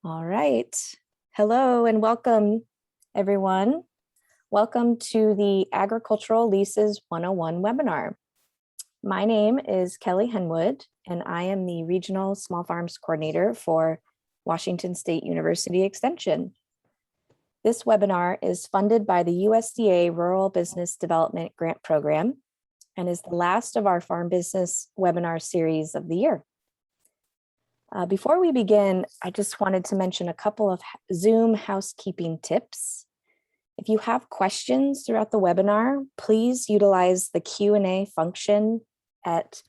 All right. Hello and welcome, everyone. Welcome to the Agricultural Leases 101 webinar. My name is Kellie Henwood, and I am the Regional Small Farms Coordinator for Washington State University Extension. This webinar is funded by the USDA Rural Business Development Grant Program and is the last of our farm business webinar series of the year. Before we begin, I just wanted to mention a couple of Zoom housekeeping tips. If you have questions throughout the webinar, please utilize the Q&A function at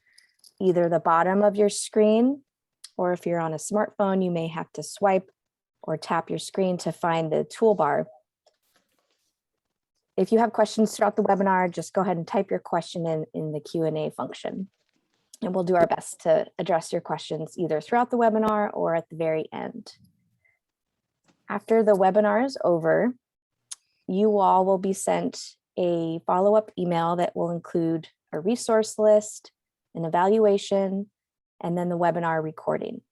either the bottom of your screen, or if you're on a smartphone, you may have to swipe or tap your screen to find the toolbar. If you have questions throughout the webinar, just go ahead and type your question in the Q&A function. And we'll do our best to address your questions either throughout the webinar or at the very end. After the webinar is over, you all will be sent a follow-up email that will include a resource list, an evaluation, and then the webinar recording.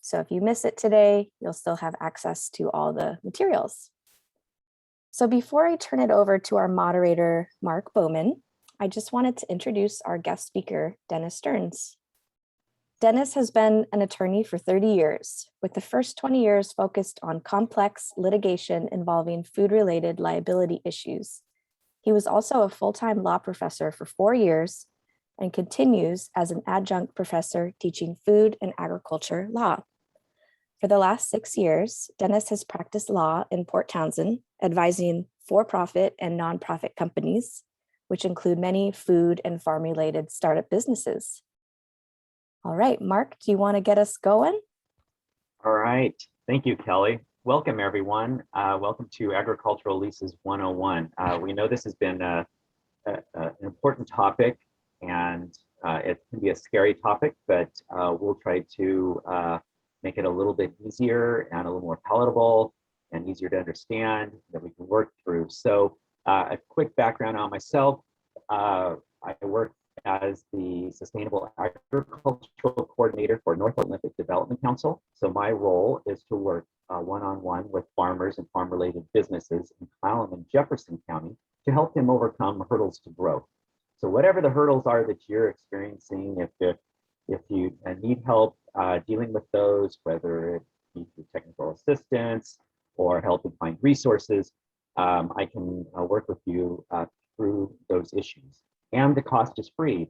So if you miss it today, you'll still have access to all the materials. So before I turn it over to our moderator, Mark Bowman, I just wanted to introduce our guest speaker, Denis Stearns. Denis has been an attorney for 30 years, with the first 20 years focused on complex litigation involving food-related liability issues. He was also a full-time law professor for 4 years and continues as an adjunct professor teaching food and agriculture law. For the last 6 years, Denis has practiced law in Port Townsend, advising for-profit and nonprofit companies, which include many food and farm-related startup businesses. All right, Mark, do you want to get us going? All right, thank you, Kellie. Welcome, everyone. Welcome to Agricultural Leases 101. We know this has been an important topic, and it can be a scary topic, but we'll try to make it a little bit easier and a little more palatable and easier to understand that we can work through. So a quick background on myself. I work as the Sustainable Agricultural Coordinator for North Olympic Development Council. So my role is to work one-on-one with farmers and farm-related businesses in Clallam and Jefferson County to help them overcome hurdles to growth. So whatever the hurdles are that you're experiencing, if you need help dealing with those, whether it be through technical assistance or helping find resources, I can work with you through those issues. And the cost is free.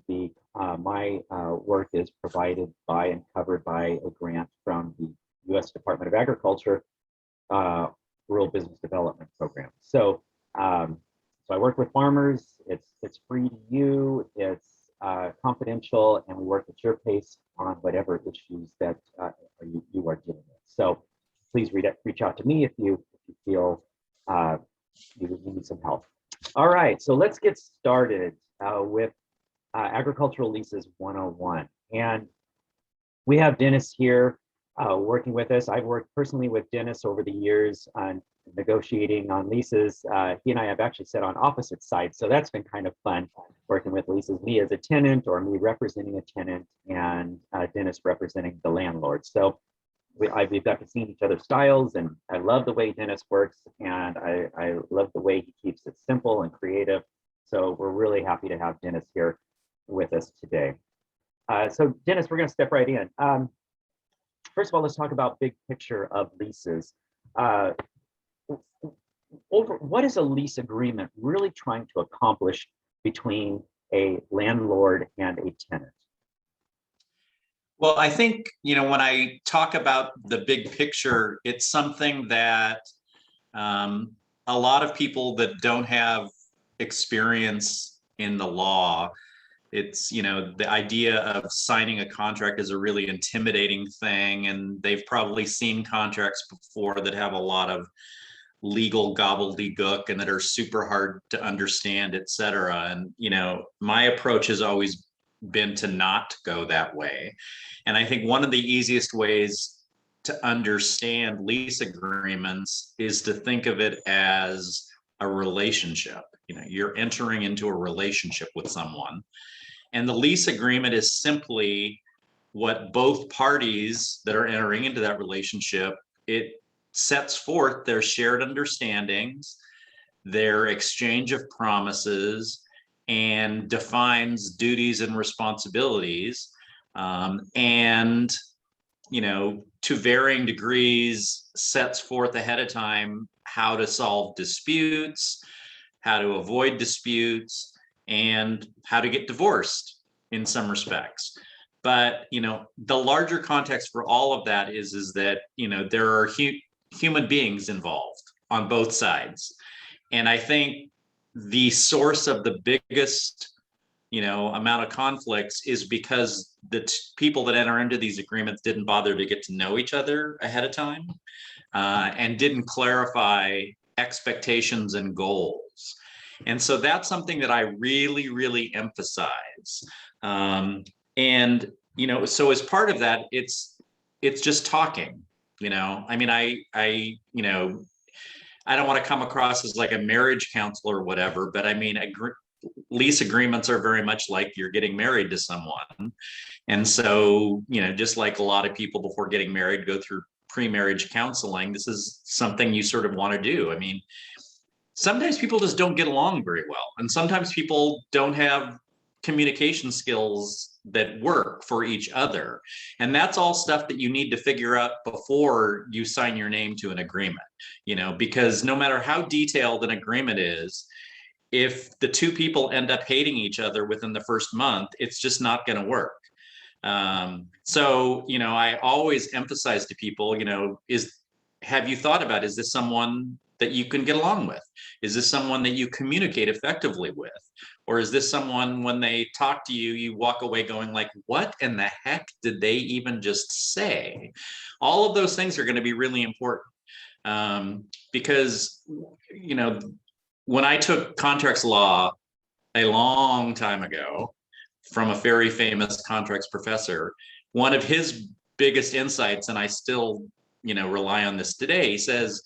My work is provided by and covered by a grant from the U.S. Department of Agriculture Rural Business Development Program. So I work with farmers. It's free to you. It's confidential, and we work at your pace on whatever issues that you are dealing with. So please reach out to me if you feel you need some help. All right, so let's get started with Agricultural Leases 101. And we have Denis here working with us. I've worked personally with Denis over the years on negotiating on leases. He and I have actually sat on opposite sides, so that's been kind of fun working with leases, me as a tenant or me representing a tenant and Denis representing the landlord. So we've got to see each other's styles, and I love the way Denis works, and I love the way he keeps it simple and creative. So we're really happy to have Denis here with us today. So Denis, we're going to step right in. First of all, let's talk about big picture of leases. What is a lease agreement really trying to accomplish between a landlord and a tenant? Well, I think, when I talk about the big picture, it's something that a lot of people that don't have experience in the law, it's, the idea of signing a contract is a really intimidating thing. And they've probably seen contracts before that have a lot of legal gobbledygook and that are super hard to understand, et cetera. And, my approach has always been to not go that way. And I think one of the easiest ways to understand lease agreements is to think of it as a relationship. You're entering into a relationship with someone. And the lease agreement is simply what both parties that are entering into that relationship it sets forth their shared understandings, their exchange of promises, and defines duties and responsibilities, and to varying degrees sets forth ahead of time how to solve disputes, how to avoid disputes, and how to get divorced in some respects. But the larger context for all of that is that there are human beings involved on both sides. And I think the source of the biggest amount of conflicts is because the people that enter into these agreements didn't bother to get to know each other ahead of time, and didn't clarify expectations and goals. And so that's something that I really, really emphasize. And so as part of that, it's just talking. I mean, I don't want to come across as like a marriage counselor or whatever, but I mean, lease agreements are very much like you're getting married to someone. And so, just like a lot of people before getting married go through pre-marriage counseling, this is something you sort of want to do. I mean, sometimes people just don't get along very well. And sometimes people don't have communication skills that work for each other. And that's all stuff that you need to figure out before you sign your name to an agreement, because no matter how detailed an agreement is, if the two people end up hating each other within the first month, it's just not going to work. So, I always emphasize to people, have you thought about, is this someone that you can get along with? Is this someone that you communicate effectively with? Or is this someone, when they talk to you, you walk away going like, what in the heck did they even just say? All of those things are going to be really important. Because, when I took contracts law a long time ago from a very famous contracts professor, one of his biggest insights, and I still, rely on this today, he says,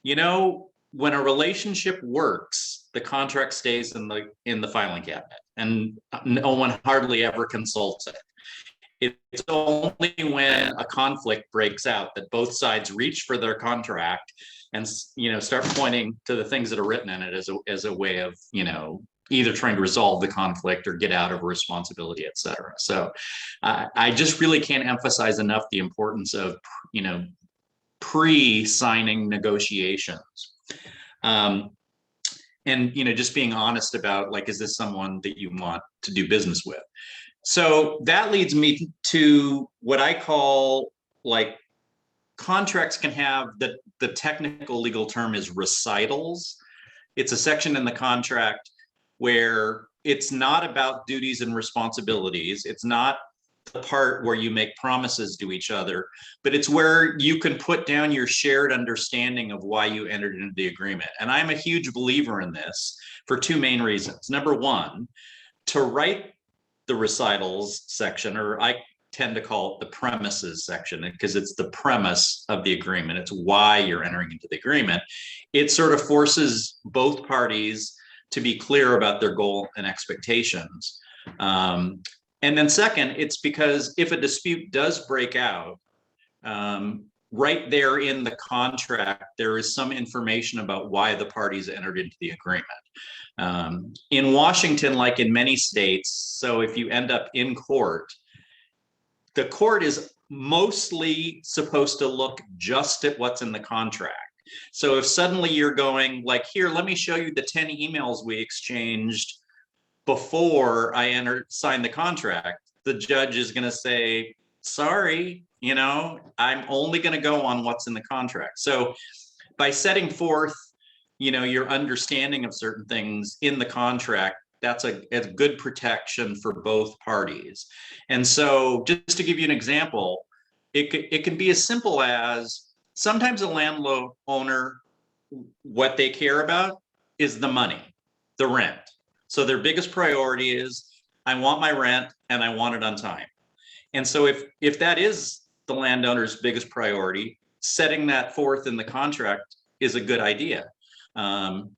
when a relationship works, the contract stays in the filing cabinet and no one hardly ever consults it. It's only when a conflict breaks out that both sides reach for their contract and start pointing to the things that are written in it as a way of either trying to resolve the conflict or get out of a responsibility, et cetera. So I just really can't emphasize enough the importance of pre-signing negotiations. And just being honest about, like, is this someone that you want to do business with? So that leads me to what I call, like, contracts can have, the technical legal term is recitals. It's a section in the contract where it's not about duties and responsibilities. It's not the part where you make promises to each other, but it's where you can put down your shared understanding of why you entered into the agreement. And I'm a huge believer in this for two main reasons. Number one, to write the recitals section, or I tend to call it the premises section, because it's the premise of the agreement. It's why you're entering into the agreement. It sort of forces both parties to be clear about their goal and expectations. And then second, it's because if a dispute does break out, right there in the contract, there is some information about why the parties entered into the agreement. In Washington, like in many states, so if you end up in court, the court is mostly supposed to look just at what's in the contract. So if suddenly you're going like, here, let me show you the 10 emails we exchanged before I signed the contract, the judge is going to say, sorry, I'm only going to go on what's in the contract. So by setting forth, your understanding of certain things in the contract, that's a good protection for both parties. And so just to give you an example, it can be as simple as, sometimes a landowner, what they care about is the money, the rent. So their biggest priority is, I want my rent and I want it on time. And so if that is the landowner's biggest priority, setting that forth in the contract is a good idea.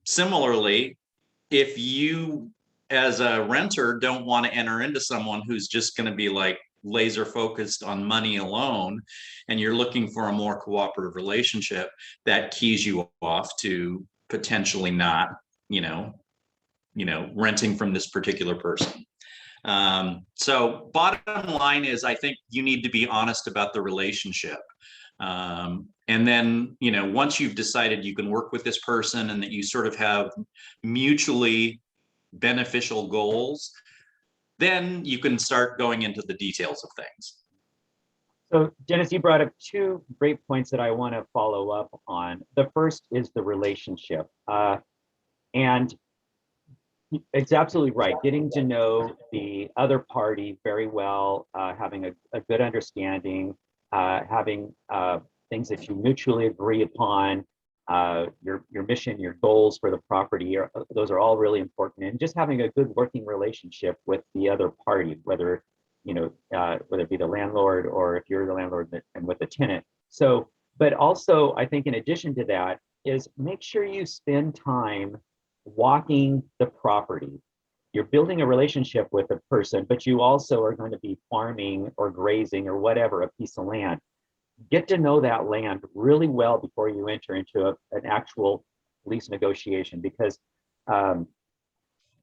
Similarly, if you as a renter don't want to enter into someone who's just going to be like laser focused on money alone, and you're looking for a more cooperative relationship, that keys you off to potentially not, renting from this particular person. So bottom line is, I think you need to be honest about the relationship. And then, once you've decided you can work with this person and that you sort of have mutually beneficial goals, then you can start going into the details of things. So Dennis, you brought up two great points that I want to follow up on. The first is the relationship. And it's absolutely right. Getting to know the other party very well, having a good understanding, having things that you mutually agree upon, your mission, your goals for the property, those are all really important. And just having a good working relationship with the other party, whether it be the landlord or if you're the landlord and with the tenant. So, but also I think in addition to that is make sure you spend time walking the property. You're building a relationship with a person, but you also are going to be farming or grazing or whatever, a piece of land. Get to know that land really well before you enter into an actual lease negotiation, because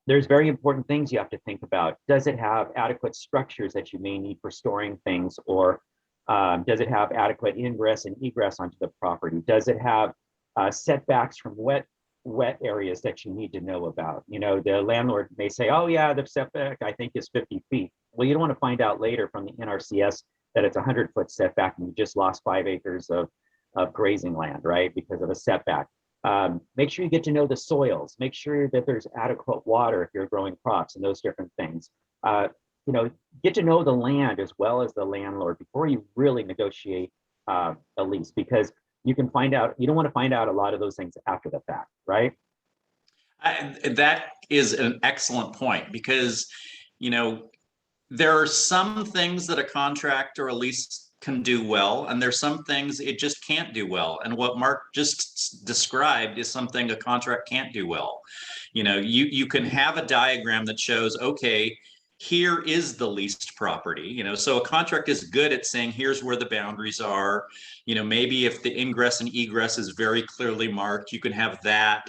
there's very important things you have to think about. Does it have adequate structures that you may need for storing things, or does it have adequate ingress and egress onto the property? Does it have setbacks from wet areas that you need to know about? The landlord may say, oh yeah, the setback I think is 50 feet. Well, you don't want to find out later from the NRCS that it's a 100-foot setback and you just lost 5 acres of grazing land, right? Because of a setback. Make sure you get to know the soils. Make sure that there's adequate water if you're growing crops and those different things. Get to know the land as well as the landlord before you really negotiate a lease, because you don't want to find out a lot of those things after the fact, right? That is an excellent point, because, there are some things that a contract or a lease can do well, and there's some things it just can't do well. And what Mark just described is something a contract can't do well. You can have a diagram that shows, okay, here is the leased property. So a contract is good at saying, here's where the boundaries are. Maybe if the ingress and egress is very clearly marked, you can have that,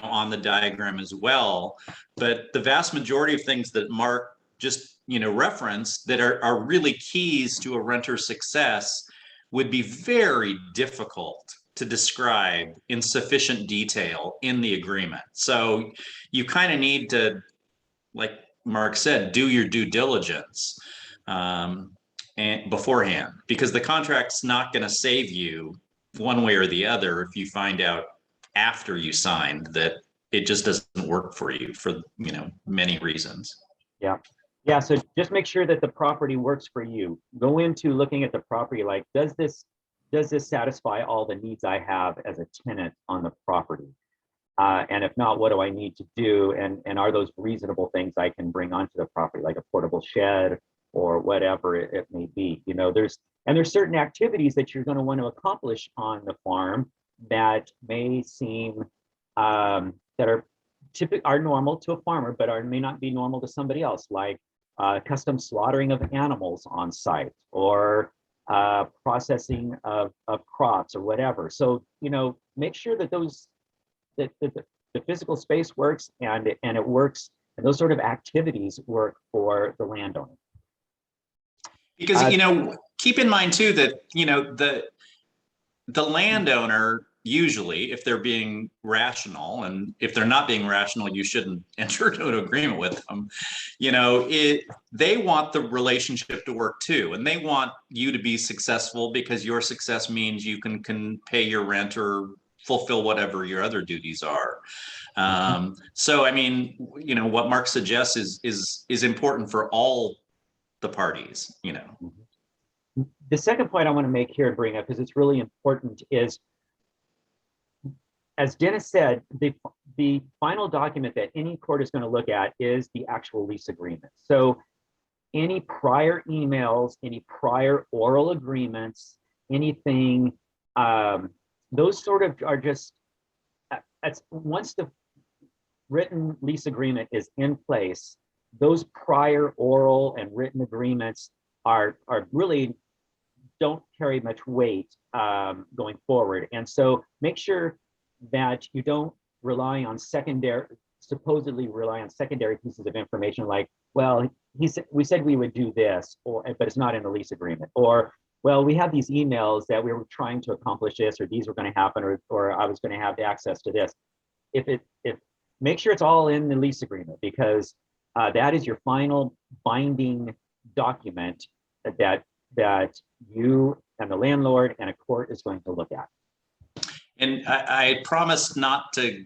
on the diagram as well. But the vast majority of things that Mark just reference that are really keys to a renter's success would be very difficult to describe in sufficient detail in the agreement. So you kind of need to, like Mark said, do your due diligence and beforehand, because the contract's not going to save you one way or the other if you find out after you signed that it just doesn't work for you for many reasons. Yeah, so just make sure that the property works for you. Go into looking at the property like, does this satisfy all the needs I have as a tenant on the property? And if not, what do I need to do? And are those reasonable things I can bring onto the property, like a portable shed or whatever it may be? There's certain activities that you're going to want to accomplish on the farm that may seem that are normal to a farmer, but may not be normal to somebody else, like custom slaughtering of animals on site, or processing of crops or whatever. So, make sure that the physical space works and it works, and those sort of activities work for the landowner. Because, keep in mind too that, the landowner, usually, if they're being rational, and if they're not being rational, you shouldn't enter into an agreement with them. They want the relationship to work too, and they want you to be successful, because your success means you can pay your rent or fulfill whatever your other duties are. So, what Mark suggests is important for all the parties. The second point I want to make here and bring up, because it's really important, is, as Dennis said, the final document that any court is going to look at is the actual lease agreement. So any prior emails, any prior oral agreements, anything, those sort of are just, once the written lease agreement is in place, those prior oral and written agreements are really don't carry much weight going forward. And so make sure that you don't rely on supposedly rely on secondary pieces of information like, well, we said we would do this, but it's not in the lease agreement, or well, we have these emails that we were trying to accomplish this, or these were going to happen, or I was going to have access to this. Make sure it's all in the lease agreement, because that is your final binding document that you and the landlord and a court is going to look at. And I promised not to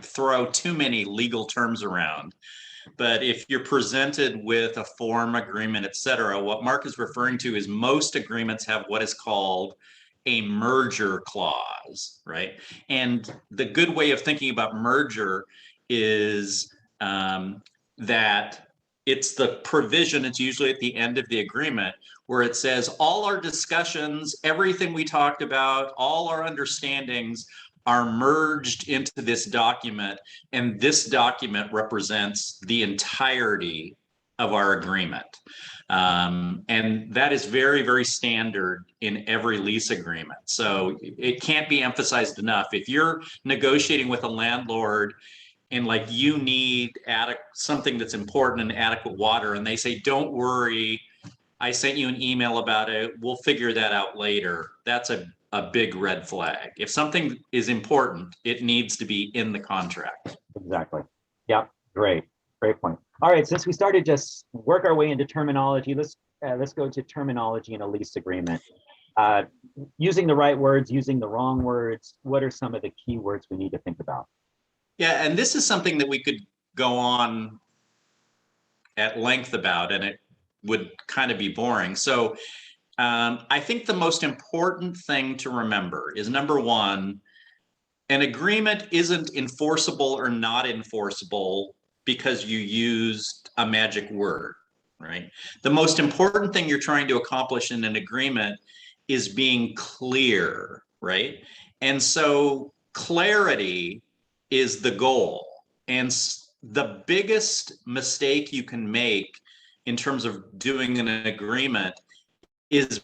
throw too many legal terms around, but if you're presented with a form agreement, et cetera, what Mark is referring to is most agreements have what is called a merger clause, right? And the good way of thinking about merger is that it's the provision, it's usually at the end of the agreement, where it says all our discussions, everything we talked about, all our understandings are merged into this document, and this document represents the entirety of our agreement. And that is very, very standard in every lease agreement. So it can't be emphasized enough. If you're negotiating with a landlord and like you need something that's important and adequate water, and they say, don't worry, I sent you an email about it, we'll figure that out later. That's a big red flag. If something is important, it needs to be in the contract. Exactly. Yeah, great point. All right, since we started just work our way into terminology, let's go to terminology in a lease agreement. Using the right words, using the wrong words, what are some of the key words we need to think about? Yeah, and this is something that we could go on at length about, and it would kind of be boring. So I think the most important thing to remember is, number one, an agreement isn't enforceable or not enforceable because you used a magic word, right? The most important thing you're trying to accomplish in an agreement is being clear, right? And so clarity is the goal. And the biggest mistake you can make in terms of doing an agreement is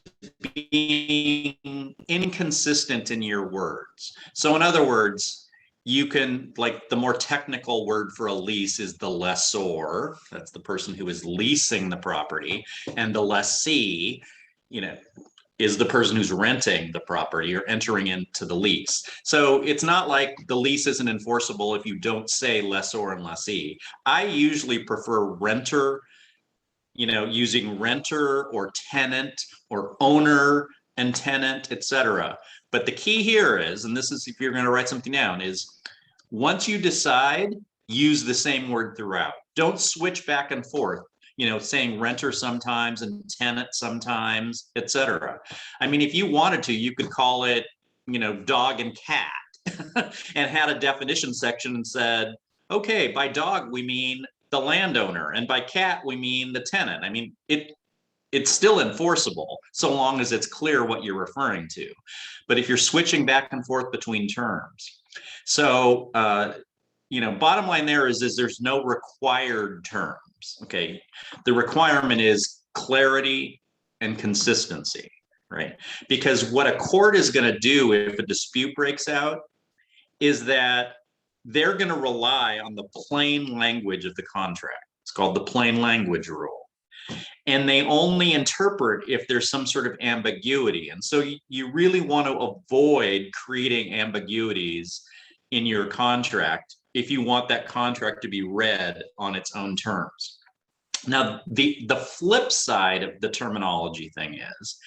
being inconsistent in your words. So in other words, you can, like, the more technical word for a lease is the lessor. That's the person who is leasing the property. And the lessee, is the person who's renting the property or entering into the lease. So it's not like the lease isn't enforceable if you don't say lessor and lessee. I usually prefer renter, using renter or tenant or owner and tenant, etc. But the key here is, and this is if you're going to write something down, is once you decide, use the same word throughout. Don't switch back and forth, saying renter sometimes and tenant sometimes, etc. I mean, if you wanted to, you could call it, dog and cat and had a definition section and said, okay, by dog, we mean the landowner, and by cat, we mean the tenant. I mean, it's still enforceable so long as it's clear what you're referring to. But if you're switching back and forth between terms. So, bottom line there is there's no required terms, okay? The requirement is clarity and consistency, right? Because what a court is gonna do if a dispute breaks out is that they're gonna rely on the plain language of the contract. It's called the plain language rule. And they only interpret if there's some sort of ambiguity. And so you really want to avoid creating ambiguities in your contract if you want that contract to be read on its own terms. Now, the flip side of the terminology thing is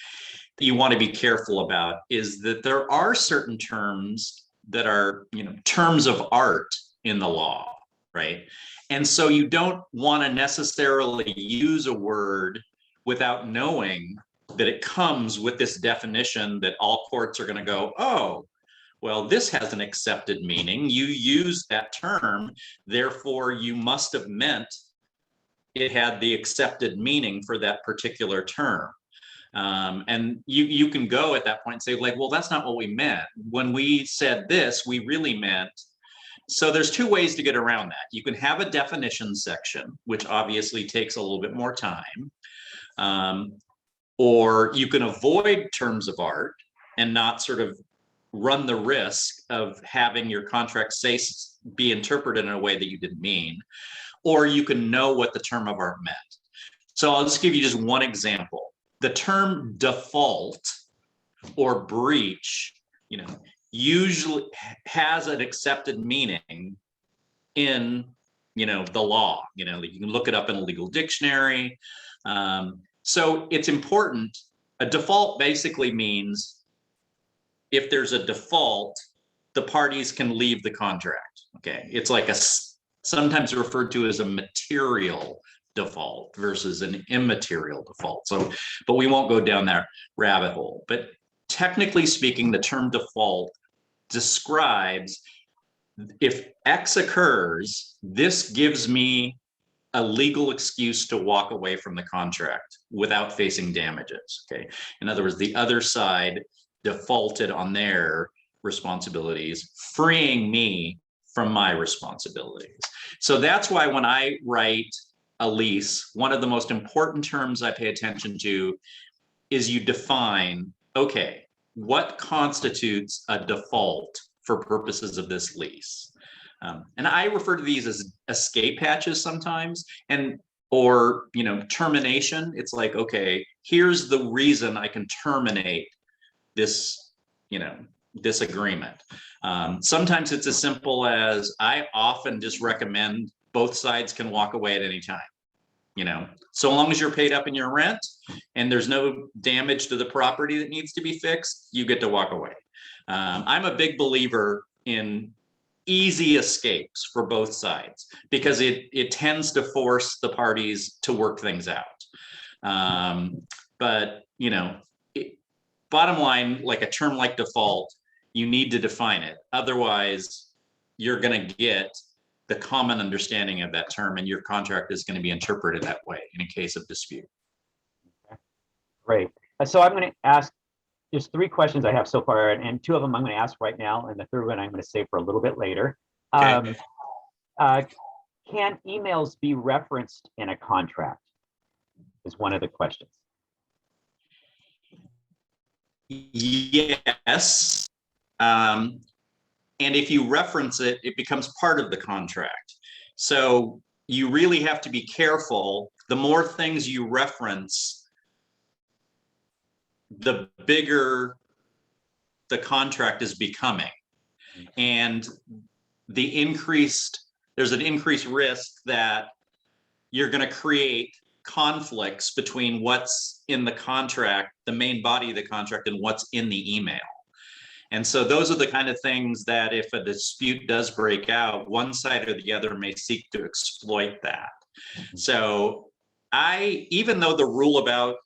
that you want to be careful about is that there are certain terms that are, terms of art in the law, right? And so you don't want to necessarily use a word without knowing that it comes with this definition that all courts are going to go, oh, well, this has an accepted meaning. You used that term, therefore you must have meant it had the accepted meaning for that particular term. And you can go at that point and say, like, well, that's not what we meant. When we said this, we really meant. So there's two ways to get around that. You can have a definition section, which obviously takes a little bit more time. or you can avoid terms of art and not sort of run the risk of having your contract be interpreted in a way that you didn't mean, or you can know what the term of art meant. So I'll just give you just one example. The term default or breach, usually has an accepted meaning in, the law. You can look it up in a legal dictionary. So it's important. A default basically means if there's a default, the parties can leave the contract. Okay, it's like sometimes referred to as a material default versus an immaterial default. So, but we won't go down that rabbit hole. But technically speaking, the term default describes if X occurs, this gives me a legal excuse to walk away from the contract without facing damages. Okay. In other words, the other side defaulted on their responsibilities, freeing me from my responsibilities. So that's why when I write a lease, one of the most important terms I pay attention to is you define, okay, what constitutes a default for purposes of this lease? And I refer to these as escape hatches sometimes, or termination. It's like, okay, here's the reason I can terminate this, this agreement. Sometimes it's as simple as I often just recommend both sides can walk away at any time. So long as you're paid up in your rent and there's no damage to the property that needs to be fixed, you get to walk away. I'm a big believer in easy escapes for both sides because it tends to force the parties to work things out. But bottom line, like a term like default, you need to define it. Otherwise, you're going to get the common understanding of that term and your contract is going to be interpreted that way in a case of dispute. Okay. Great. So I'm going to ask just 3 questions I have so far, and 2 of them I'm going to ask right now, and the 3rd one I'm going to save for a little bit later. Okay. Can emails be referenced in a contract? Is one of the questions. Yes. And if you reference it, it becomes part of the contract. So you really have to be careful. The more things you reference, the bigger the contract is becoming. And there's an increased risk that you're going to create conflicts between what's in the contract, the main body of the contract, and what's in the email. And so those are the kind of things that if a dispute does break out, one side or the other may seek to exploit that. So even though the rule about,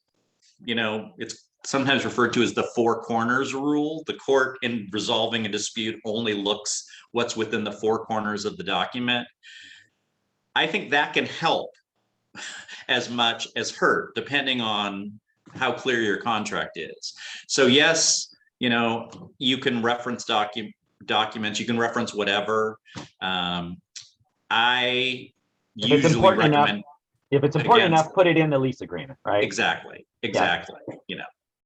it's sometimes referred to as the 4 corners rule, the court in resolving a dispute only looks what's within the 4 corners of the document. I think that can help as much as hurt, depending on how clear your contract is. So yes, you can reference documents, you can reference whatever. I usually recommend. If it's important enough, put it in the lease agreement, right? Exactly. Yeah.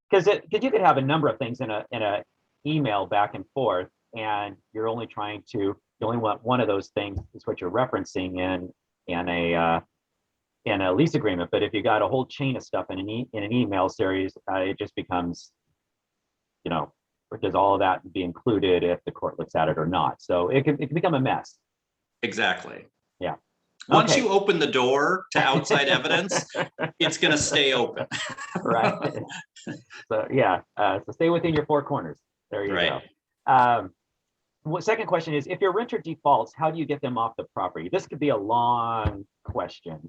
Because you could have a number of things in a email back and forth, and you only want one of those things is what you're referencing in a lease agreement. But if you got a whole chain of stuff in an email series, it just becomes, does all of that be included if the court looks at it or not? So it can become a mess. Exactly. Yeah. Once you open the door to outside evidence, it's going to stay open. Right. So yeah. So stay within your 4 corners. There you go. Second question is, if your renter defaults, how do you get them off the property? This could be a long question,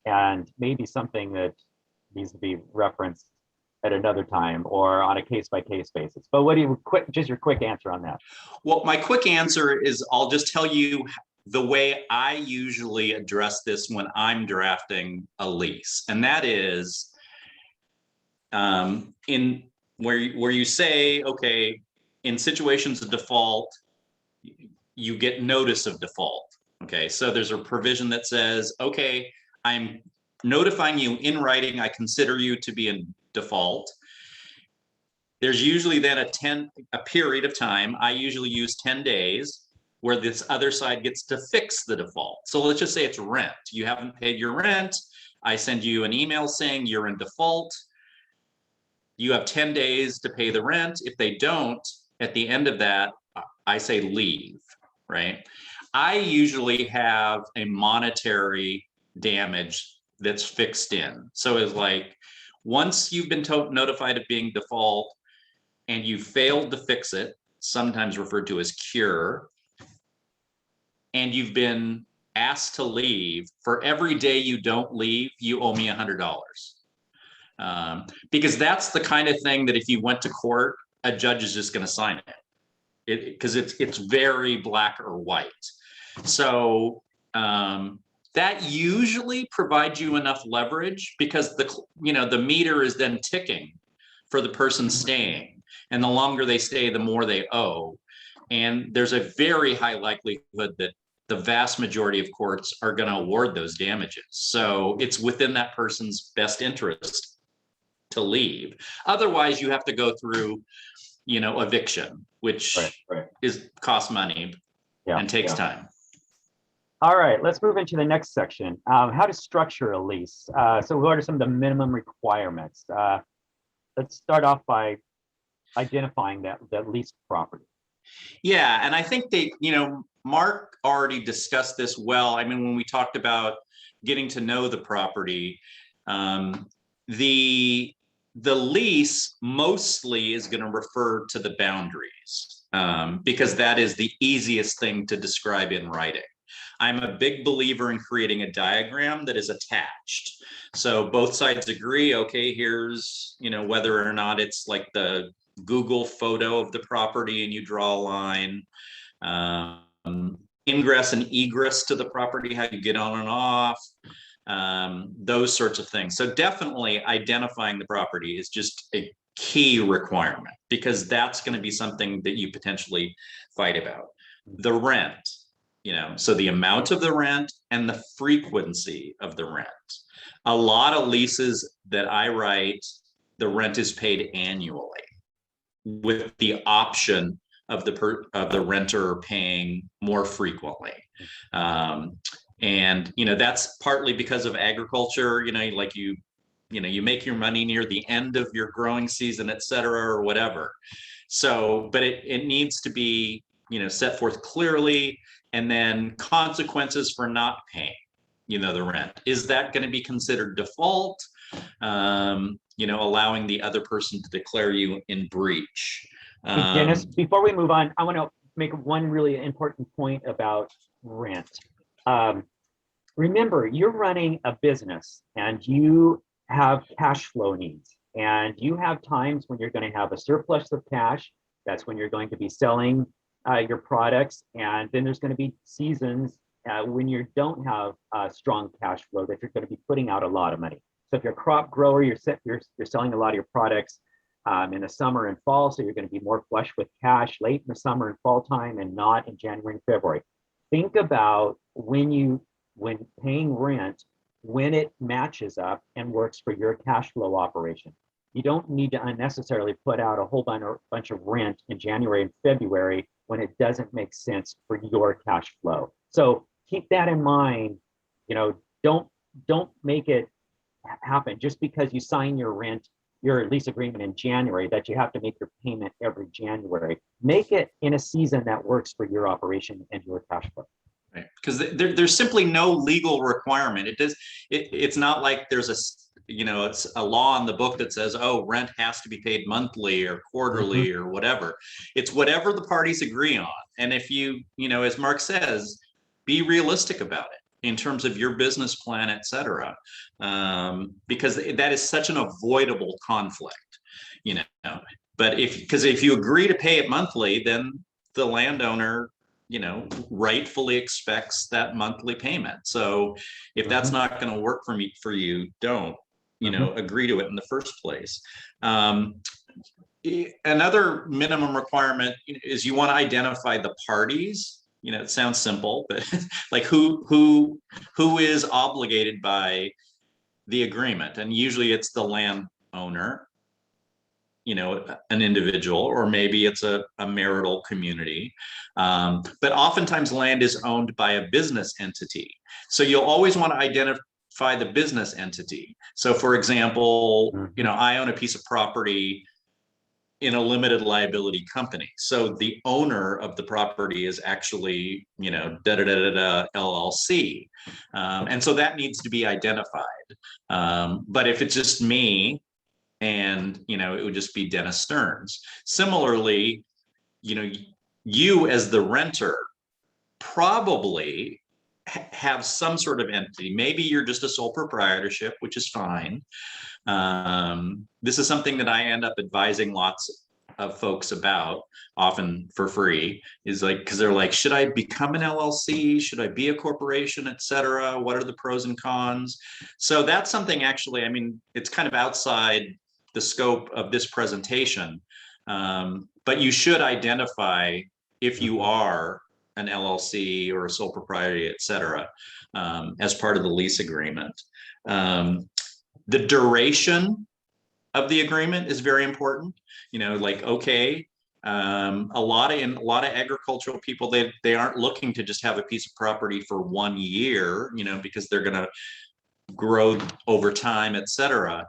and maybe something that needs to be referenced at another time or on a case-by-case basis. But what do you just your quick answer on that? Well, my quick answer is I'll just tell you the way I usually address this when I'm drafting a lease, and that is in where you say, okay, in situations of default, you get notice of default. Okay, so there's a provision that says, okay, I'm notifying you in writing, I consider you to be in default. There's usually then a period of time, I usually use 10 days, where this other side gets to fix the default. So let's just say it's rent. You haven't paid your rent. I send you an email saying you're in default. You have 10 days to pay the rent. If they don't, at the end of that, I say leave, right? I usually have a monetary damage that's fixed in. So it's like, once you've been notified of being default and you failed to fix it, sometimes referred to as cure, and you've been asked to leave, for every day you don't leave, you owe me $100. Because that's the kind of thing that if you went to court, a judge is just going to sign it, because it's very black or white. So that usually provides you enough leverage, because the meter is then ticking for the person staying, and the longer they stay, the more they owe. And there's a very high likelihood that the vast majority of courts are going to award those damages. So it's within that person's best interest to leave. Otherwise, you have to go through, eviction, which costs money and takes time. All right, let's move into the next section. How to structure a lease. So what are some of the minimum requirements? Let's start off by identifying that leased property. Yeah, and I think Mark already discussed this well. I mean, when we talked about getting to know the property, the lease mostly is going to refer to the boundaries, because that is the easiest thing to describe in writing. I'm a big believer in creating a diagram that is attached. So both sides agree, okay, here's, whether or not it's like the Google photo of the property and you draw a line, ingress and egress to the property, how you get on and off, those sorts of things. So definitely identifying the property is just a key requirement, because that's going to be something that you potentially fight about. The rent, so the amount of the rent and the frequency of the rent. A lot of leases that I write, the rent is paid annually, with the option of the renter paying more frequently. And that's partly because of agriculture, like you make your money near the end of your growing season, et cetera, or whatever. So, but it needs to be, set forth clearly, and then consequences for not paying, the rent. Is that going to be considered default? Allowing the other person to declare you in breach. Hey, Dennis, before we move on, I want to make one really important point about rent. Remember, you're running a business and you have cash flow needs, and you have times when you're going to have a surplus of cash. That's when you're going to be selling your products, and then there's going to be seasons when you don't have strong cash flow, that you're going to be putting out a lot of money. So if you're a crop grower, you're selling a lot of your products in the summer and fall, so you're going to be more flush with cash late in the summer and fall time, and not in January and February. Think about when paying rent, when it matches up and works for your cash flow operation. You don't need to unnecessarily put out a whole bunch of rent in January and February when it doesn't make sense for your cash flow. So keep that in mind. Don't make it happen just because you sign your lease agreement in January that you have to make your payment every January. Make it in a season that works for your operation and your cash flow. Right, because there's simply no legal requirement. It's not like there's it's a law in the book that says, oh, rent has to be paid monthly or quarterly or whatever. It's whatever the parties agree on. And if you, as Mark says, be realistic about it in terms of your business plan, et cetera, because that is such an avoidable conflict, but if you agree to pay it monthly, then the landowner, rightfully expects that monthly payment. So if that's not going to work for you, don't, agree to it in the first place. Another minimum requirement is you want to identify the parties. It sounds simple, but like who is obligated by the agreement, and usually it's the landowner, an individual, or maybe it's a marital community. But oftentimes land is owned by a business entity. So you'll always want to identify the business entity. So for example, I own a piece of property in a limited liability company. So the owner of the property is actually, LLC. And so that needs to be identified. But if it's just me, and it would just be Denis Stearns. Similarly, you as the renter probably have some sort of entity. Maybe you're just a sole proprietorship, which is fine. This is something that I end up advising lots of folks about, often for free, is like, because they're like, should I become an LLC? Should I be a corporation, et cetera? What are the pros and cons? So that's something, actually, it's kind of outside the scope of this presentation, but you should identify if you are an LLC or a sole proprietor, et cetera, as part of the lease agreement. The duration of the agreement is very important. A lot of agricultural people, they aren't looking to just have a piece of property for 1 year, because they're going to grow over time, et cetera.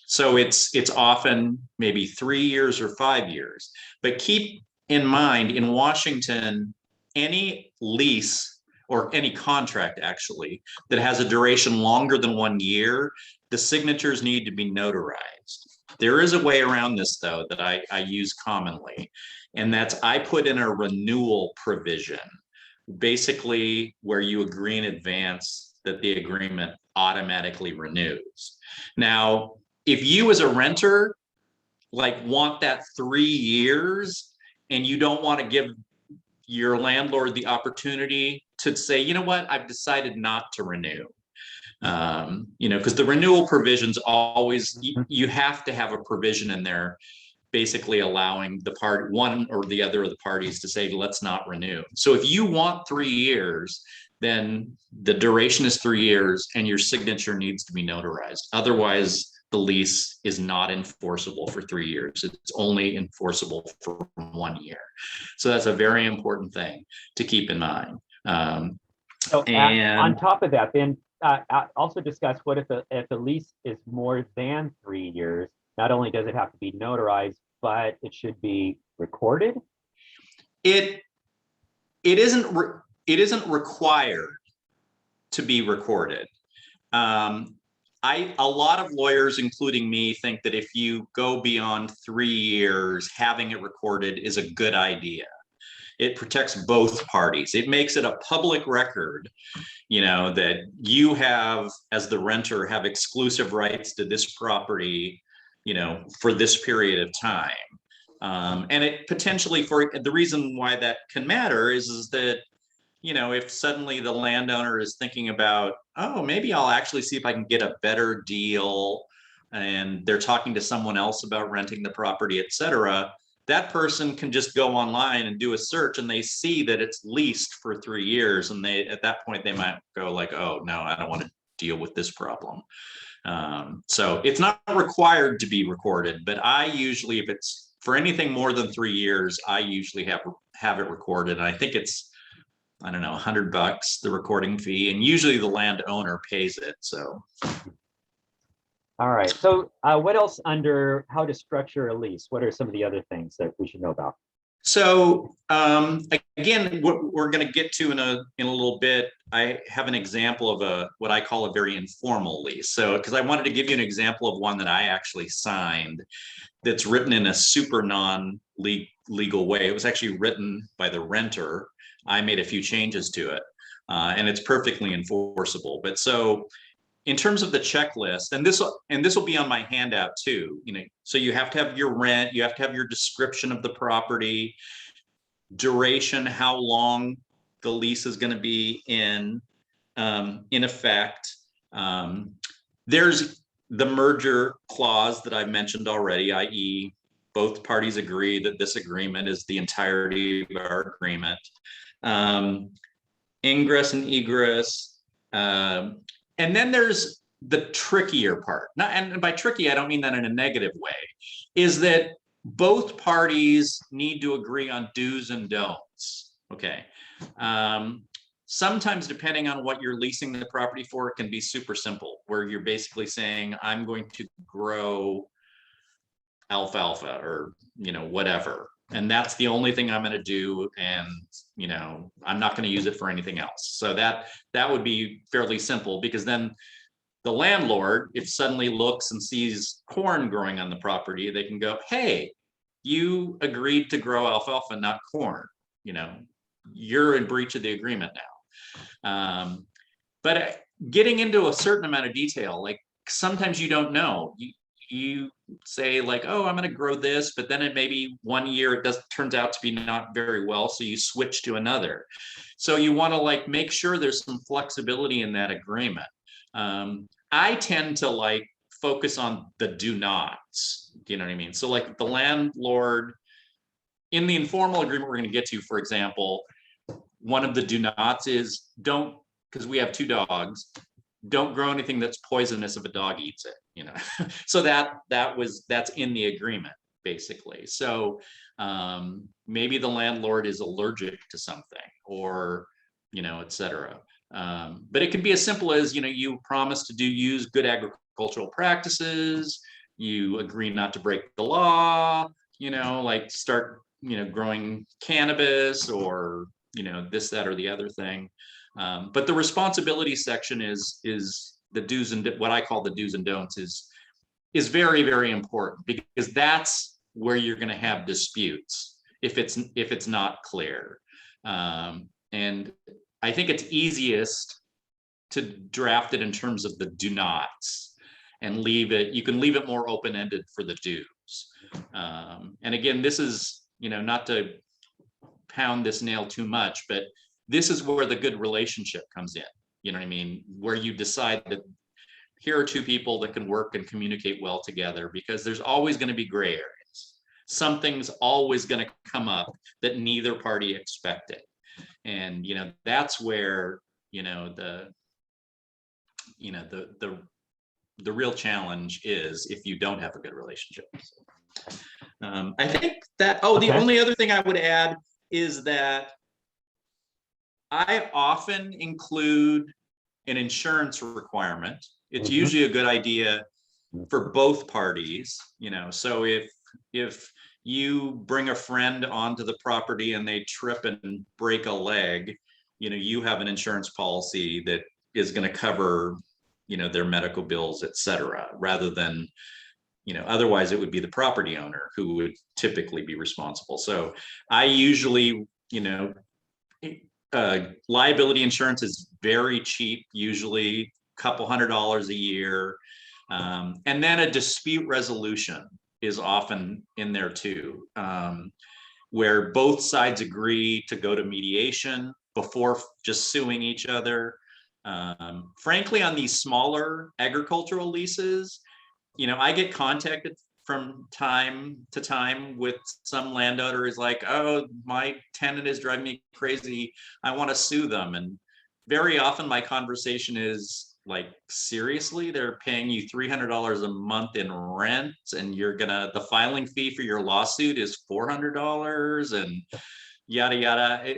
So it's often maybe 3 years or 5 years. But keep in mind, in Washington, any lease or any contract actually that has a duration longer than 1 year, the signatures need to be notarized. There is a way around this, though, that I use commonly, and that's I put in a renewal provision, basically where you agree in advance that the agreement automatically renews. Now, if you as a renter want that 3 years and you don't want to give your landlord the opportunity to say, you know what, I've decided not to renew. Because the renewal provisions always, you have to have a provision in there basically allowing the one or the other of the parties to say, let's not renew. So if you want 3 years, then the duration is 3 years and your signature needs to be notarized. Otherwise, the lease is not enforceable for 3 years. It's only enforceable for 1 year. So that's a very important thing to keep in mind. On top of that, then also discuss what if the lease is more than 3 years. Not only does it have to be notarized, but it should be recorded. It isn't required to be recorded. A lot of lawyers, including me, think that if you go beyond 3 years, having it recorded is a good idea. It protects both parties. It makes it a public record, that you have, as the renter, have exclusive rights to this property, for this period of time. And it potentially, for the reason why that can matter is that, if suddenly the landowner is thinking about, oh, maybe I'll actually see if I can get a better deal, and they're talking to someone else about renting the property, et cetera, that person can just go online and do a search and they see that it's leased for 3 years. And at that point, they might go like, oh, no, I don't want to deal with this problem. So it's not required to be recorded, but I usually, if it's for anything more than 3 years, I usually have it recorded. And I think it's, I don't know, $100, the recording fee, and usually the landowner pays it. So. All right. So what else under how to structure a lease? What are some of the other things that we should know about? So again, what we're going to get to in a little bit, I have an example of what I call a very informal lease. So because I wanted to give you an example of one that I actually signed that's written in a super non-legal way. It was actually written by the renter. I made a few changes to it, and it's perfectly enforceable. But so in terms of the checklist, and this will be on my handout too, so you have to have your rent, you have to have your description of the property, duration, how long the lease is going to be in effect. There's the merger clause that I've mentioned already, i.e. both parties agree that this agreement is the entirety of our agreement. Ingress and egress. And then there's the trickier part, not, and by tricky, I don't mean that in a negative way, is that both parties need to agree on do's and don'ts. Okay. Sometimes, depending on what you're leasing the property for, it can be super simple, where you're basically saying, I'm going to grow alfalfa or, whatever. And that's the only thing I'm going to do. And, I'm not going to use it for anything else. So that would be fairly simple, because then the landlord, if suddenly looks and sees corn growing on the property, they can go, hey, you agreed to grow alfalfa, not corn. You're in breach of the agreement now. But getting into a certain amount of detail, like sometimes you don't know. You say like, oh, I'm going to grow this, but then it maybe 1 year it turns out to be not very well, so you switch to another. So you want to like make sure there's some flexibility in that agreement. I tend to like focus on the do nots. Do you know what I mean? So like the landlord in the informal agreement we're going to get to, for example, one of the do nots is don't, because we have 2 dogs, don't grow anything that's poisonous if a dog eats it, So that's in the agreement, basically. So maybe the landlord is allergic to something, or, et cetera. But it can be as simple as, you promise to use good agricultural practices, you agree not to break the law, like start, growing cannabis, or, this, that, or the other thing. But the responsibility section is the do's and what I call the do's and don'ts is very, very important, because that's where you're going to have disputes if it's not clear. And I think it's easiest to draft it in terms of the do nots and you can leave it more open-ended for the do's. And again, this is, not to pound this nail too much, but this is where the good relationship comes in. You know what I mean? Where you decide that here are 2 people that can work and communicate well together, because there's always going to be gray areas. Something's always going to come up that neither party expected. And, that's where, the real challenge is if you don't have a good relationship. I think that, the only other thing I would add is that I often include an insurance requirement. It's usually a good idea for both parties, so if you bring a friend onto the property and they trip and break a leg, you have an insurance policy that is going to cover, their medical bills, et cetera, rather than, otherwise it would be the property owner who would typically be responsible. So I usually, liability insurance is very cheap, usually a couple $100 a year. And then a dispute resolution is often in there too, where both sides agree to go to mediation before just suing each other. Frankly, on these smaller agricultural leases, I get contacted from time to time with some landowner is like, oh, my tenant is driving me crazy, I want to sue them. And very often my conversation is like, seriously, they're paying you $300 a month in rent, and the filing fee for your lawsuit is $400 and yada yada.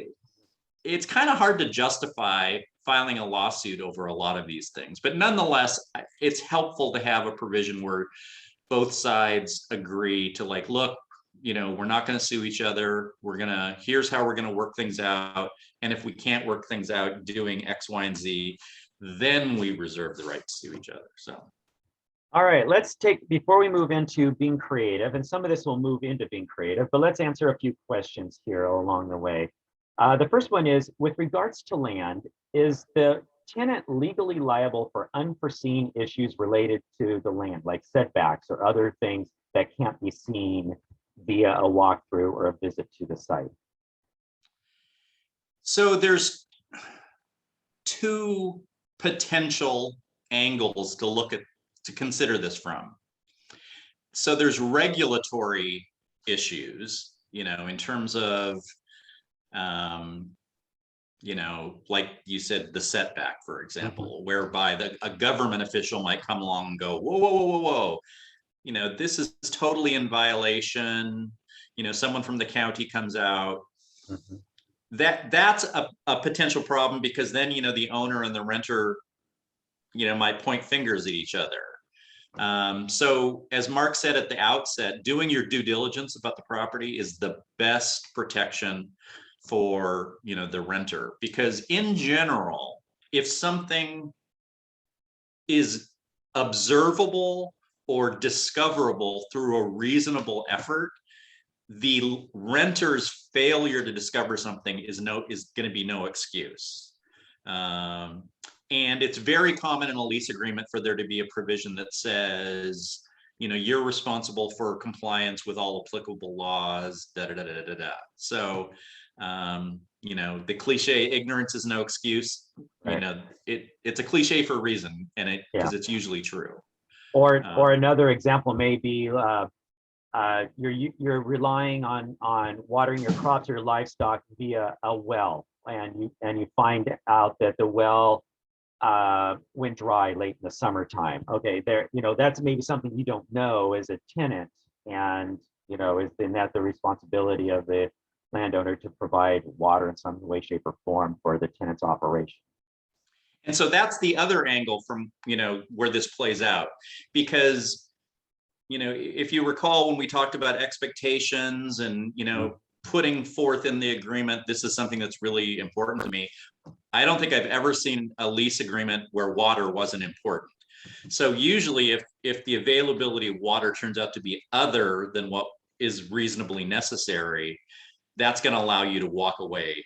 It's kind of hard to justify filing a lawsuit over a lot of these things, but nonetheless, it's helpful to have a provision where both sides agree to like, look, we're not going to sue each other. Here's how we're going to work things out. And if we can't work things out doing X, Y, and Z, then we reserve the right to sue each other. So. All right, before we move into being creative, and some of this will move into being creative, but let's answer a few questions here along the way. The first one is, with regards to land, is the tenant legally liable for unforeseen issues related to the land, like setbacks or other things that can't be seen via a walkthrough or a visit to the site? So there's 2 potential angles to consider this from. So there's regulatory issues, in terms of like you said, the setback, for example, whereby a government official might come along and go, whoa, whoa, whoa, whoa, whoa, this is totally in violation. Someone from the county comes out. Mhm. That's a potential problem, because then, the owner and the renter, might point fingers at each other. So as Mark said at the outset, doing your due diligence about the property is the best protection for, the renter, because in general, if something is observable or discoverable through a reasonable effort, the renter's failure to discover something is going to be no excuse. And it's very common in a lease agreement for there to be a provision that says, you're responsible for compliance with all applicable laws, da da da da da da. So, the cliche, ignorance is no excuse. Right. It's a cliche for a reason, and because it's usually true. Or another example may be you're relying on watering your crops or livestock via a well, and you find out that the well went dry late in the summertime. Okay, that's maybe something you don't know as a tenant, and isn't that the responsibility of the landowner to provide water in some way, shape, or form for the tenant's operation? And so that's the other angle from, where this plays out, because, if you recall, when we talked about expectations and, putting forth in the agreement, this is something that's really important to me. I don't think I've ever seen a lease agreement where water wasn't important. So usually if the availability of water turns out to be other than what is reasonably necessary, that's going to allow you to walk away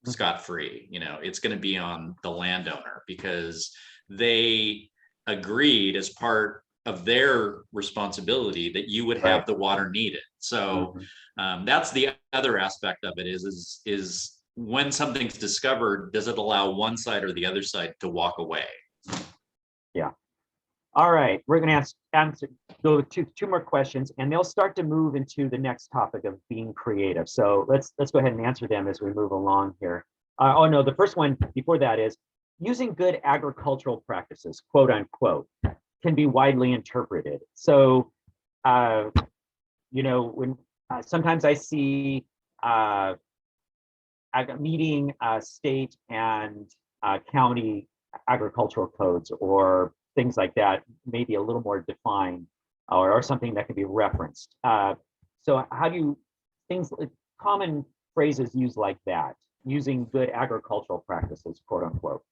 scot-free. It's going to be on the landowner, because they agreed as part of their responsibility that you would have the water needed. So that's the other aspect of it is when something's discovered, does it allow one side or the other side to walk away? Yeah. All right, we're going to go to two more questions, and they'll start to move into the next topic of being creative. So let's go ahead and answer them as we move along here. Oh no, the first one before that is using good agricultural practices, quote unquote, can be widely interpreted. So, when sometimes I see meeting state and county agricultural codes or things like that, maybe a little more defined or something that can be referenced. So how do common phrases used like that, using good agricultural practices, quote unquote?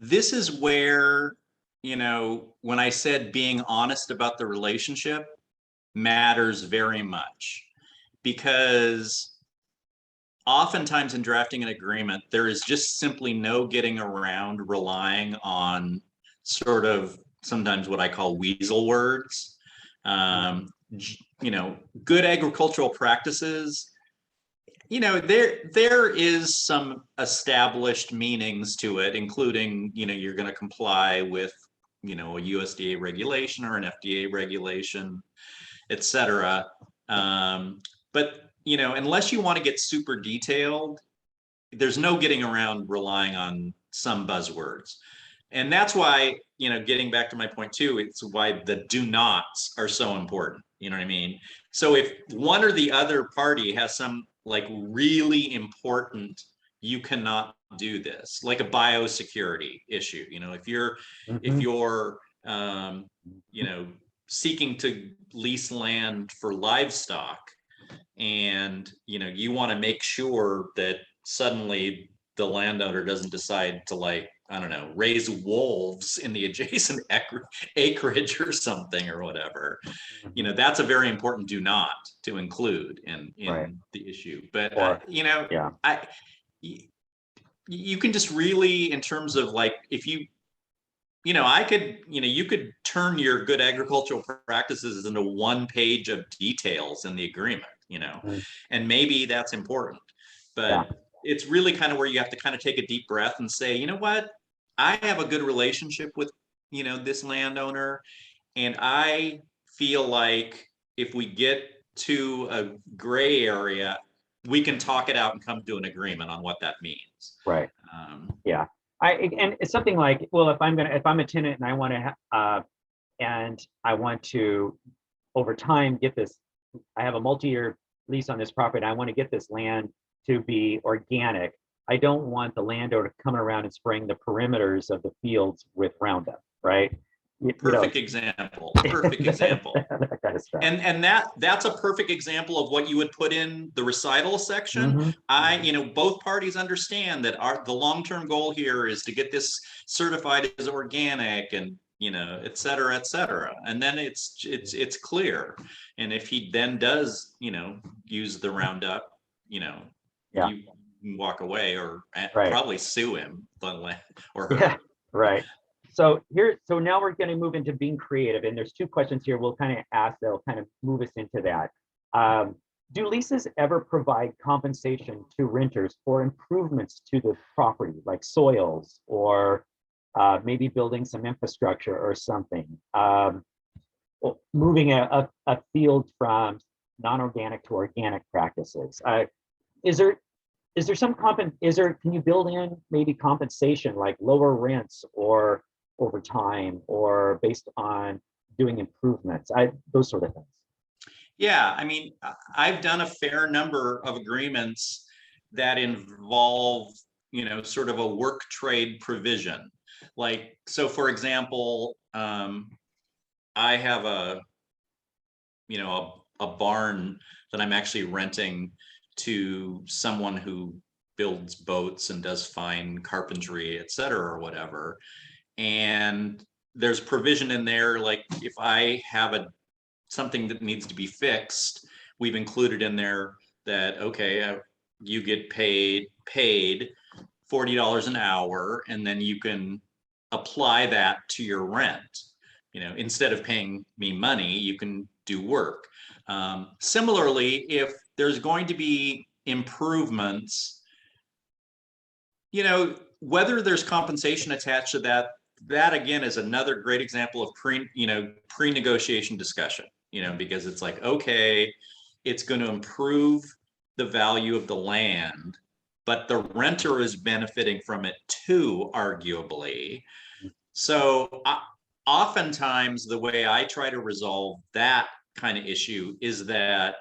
This is where, when I said being honest about the relationship matters very much, because oftentimes in drafting an agreement, there is just simply no getting around relying on sort of sometimes what I call weasel words. Good agricultural practices, there is some established meanings to it, including, you're going to comply with, a USDA regulation or an FDA regulation, et cetera. But, unless you want to get super detailed, there's no getting around relying on some buzzwords. And that's why, getting back to my point too, it's why the do nots are so important. You know what I mean? So if one or the other party has some like really important, you cannot do this, like a biosecurity issue. If you're seeking to lease land for livestock, and you want to make sure that suddenly the landowner doesn't decide to raise wolves in the adjacent acreage or something or whatever, that's a very important do not to include in the issue. But you can just really, in terms of if you you could turn your good agricultural practices into one page of details in the agreement, and maybe that's important, but it's really kind of where you have to kind of take a deep breath and say, you know what, I have a good relationship with, this landowner, and I feel like if we get to a gray area, we can talk it out and come to an agreement on what that means. Right. Yeah. And it's something like, well, if I'm a tenant and I want to over time get this, I have a multi-year lease on this property. I want to get this land to be organic. I don't want the landowner coming around and spraying the perimeters of the fields with Roundup, right? Perfect example. Perfect example. That kind of stuff. And that's a perfect example of what you would put in the recital section. Both parties understand that the long-term goal here is to get this certified as organic, and et cetera, et cetera. And then it's clear. And if he then does, use the Roundup, you can walk away or probably sue him or her. Yeah, right. So now we're going to move into being creative, and there's two questions here we'll kind of ask that'll kind of move us into that. Do leases ever provide compensation to renters for improvements to the property, like soils or maybe building some infrastructure or something? Moving a field from non-organic to organic practices. Is there some can you build in maybe compensation like lower rents or over time or based on doing improvements, those sort of things? Yeah, I mean, I've done a fair number of agreements that involve, sort of a work trade provision. Like, so for example, I have a barn that I'm actually renting to someone who builds boats and does fine carpentry, et cetera, or whatever. And there's provision in there, like if I have something that needs to be fixed, we've included in there that, okay, you get paid $40 an hour, and then you can apply that to your rent. Instead of paying me money, you can do work. Similarly, if there's going to be improvements, whether there's compensation attached to that again is another great example of pre-negotiation discussion, because it's like, okay, it's going to improve the value of the land, but the renter is benefiting from it too, arguably. So oftentimes the way I try to resolve that kind of issue is that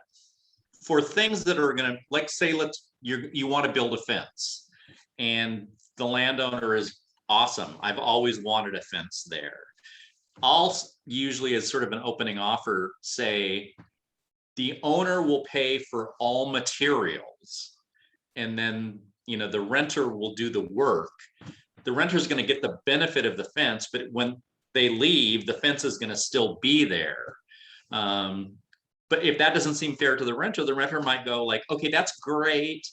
for things that are going to, like, say, you want to build a fence and the landowner is awesome. I've always wanted a fence there. I'll usually, as sort of an opening offer, say the owner will pay for all materials, and then the renter will do the work. The renter is going to get the benefit of the fence, but when they leave, the fence is going to still be there. But if that doesn't seem fair to the renter might go like, okay, that's great.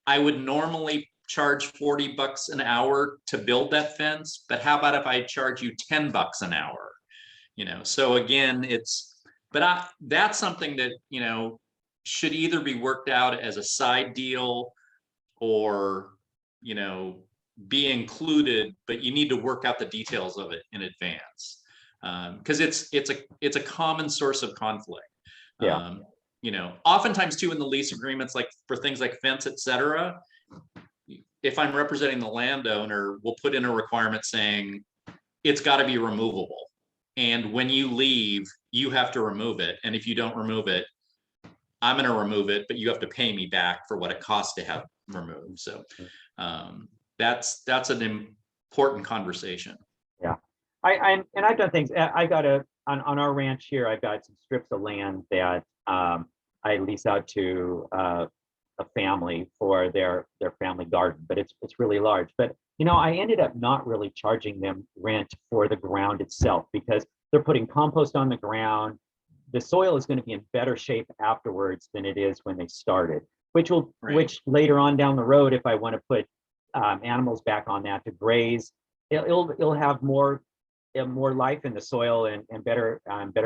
I would normally charge $40 an hour to build that fence, but how about if I charge you $10 an hour? So again, that's something that, should either be worked out as a side deal or, be included, but you need to work out the details of it in advance. Because it's a common source of conflict. Yeah. Oftentimes too in the lease agreements, like for things like fence, et cetera, if I'm representing the landowner, we'll put in a requirement saying it's got to be removable. And when you leave, you have to remove it. And if you don't remove it, I'm going to remove it, but you have to pay me back for what it costs to have removed. So that's an important conversation. Yeah. I've done things. I got on our ranch here, I've got some strips of land that I lease out to a family for their family garden, but it's really large. But I ended up not really charging them rent for the ground itself because they're putting compost on the ground. The soil is going to be in better shape afterwards than it is when they started, which later on down the road, if I want to put animals back on that to graze, it'll have more life in the soil and better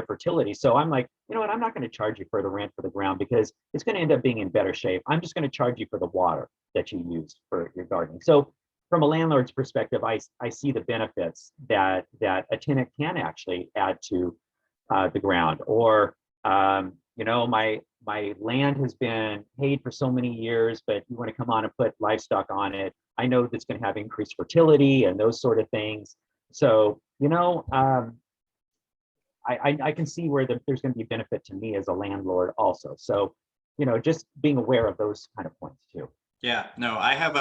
fertility. So I'm like, you know what, I'm not going to charge you for the rent for the ground because it's going to end up being in better shape. I'm just going to charge you for the water that you used for your gardening. So from a landlord's perspective, I see the benefits that a tenant can actually add to the ground, or you know, my land has been paid for so many years, but you want to come on and put livestock on it. I know that's going to have increased fertility and those sort of things. So, you know, I can see where there's going to be benefit to me as a landlord also. So, you know, just being aware of those kind of points too. Yeah, no, I have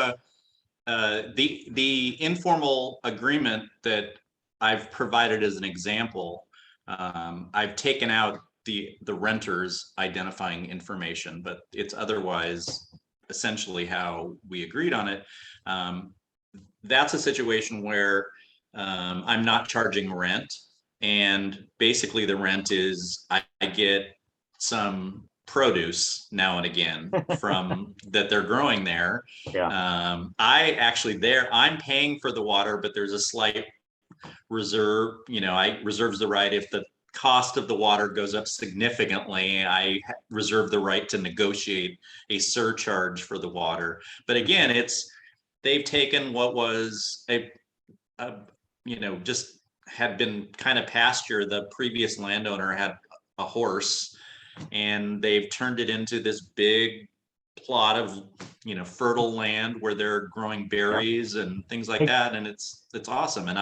the informal agreement that I've provided as an example. I've taken out the renters identifying information, but it's otherwise essentially how we agreed on it. That's a situation where I'm not charging rent, and basically the rent is I get some produce now and again from that they're growing there. Yeah. I'm paying for the water, but there's a slight reserve, you know, I reserves the right if the cost of the water goes up significantly, I reserve the right to negotiate a surcharge for the water. But again, they've taken what was a you know, just had been kind of pasture. The previous landowner had a horse, and they've turned it into this big plot of, you know, fertile land where they're growing berries and things like that, and it's awesome. And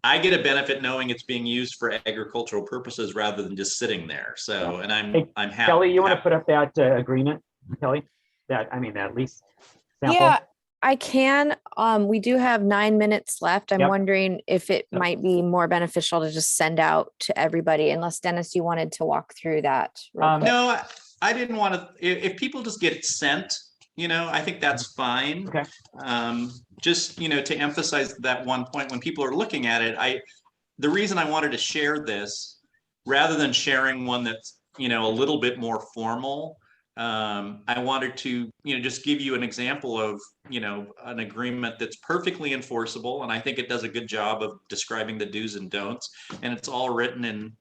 I get a benefit knowing it's being used for agricultural purposes rather than just sitting there. So, and I'm happy. Kelly, you want to put up that agreement, Kelly? That lease sample? Yeah, I can. We do have 9 minutes left. I'm Yep. wondering if it Yep. might be more beneficial to just send out to everybody, unless Dennis, you wanted to walk through that. real quick. No, I didn't want to. If people just get it sent, you know, I think that's fine. Okay. Just, you know, to emphasize that one point, when people are looking at it, the reason I wanted to share this rather than sharing one that's, you know, a little bit more formal, I wanted to, you know, just give you an example of, you know, an agreement that's perfectly enforceable. And I think it does a good job of describing the do's and don'ts. And it's all written in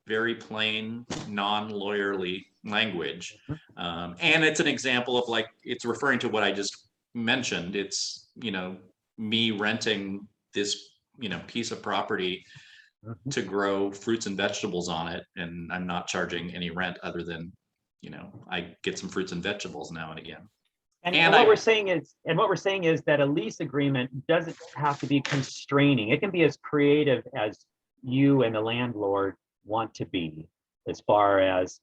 very plain, non-lawyerly language. And it's an example of, like, it's referring to what I just mentioned. It's, you know, me renting this, you know, piece of property to grow fruits and vegetables on it. And I'm not charging any rent other than, you know, I get some fruits and vegetables now and again. And what we're saying is that a lease agreement doesn't have to be constraining. It can be as creative as you and the landlord want to be, as far as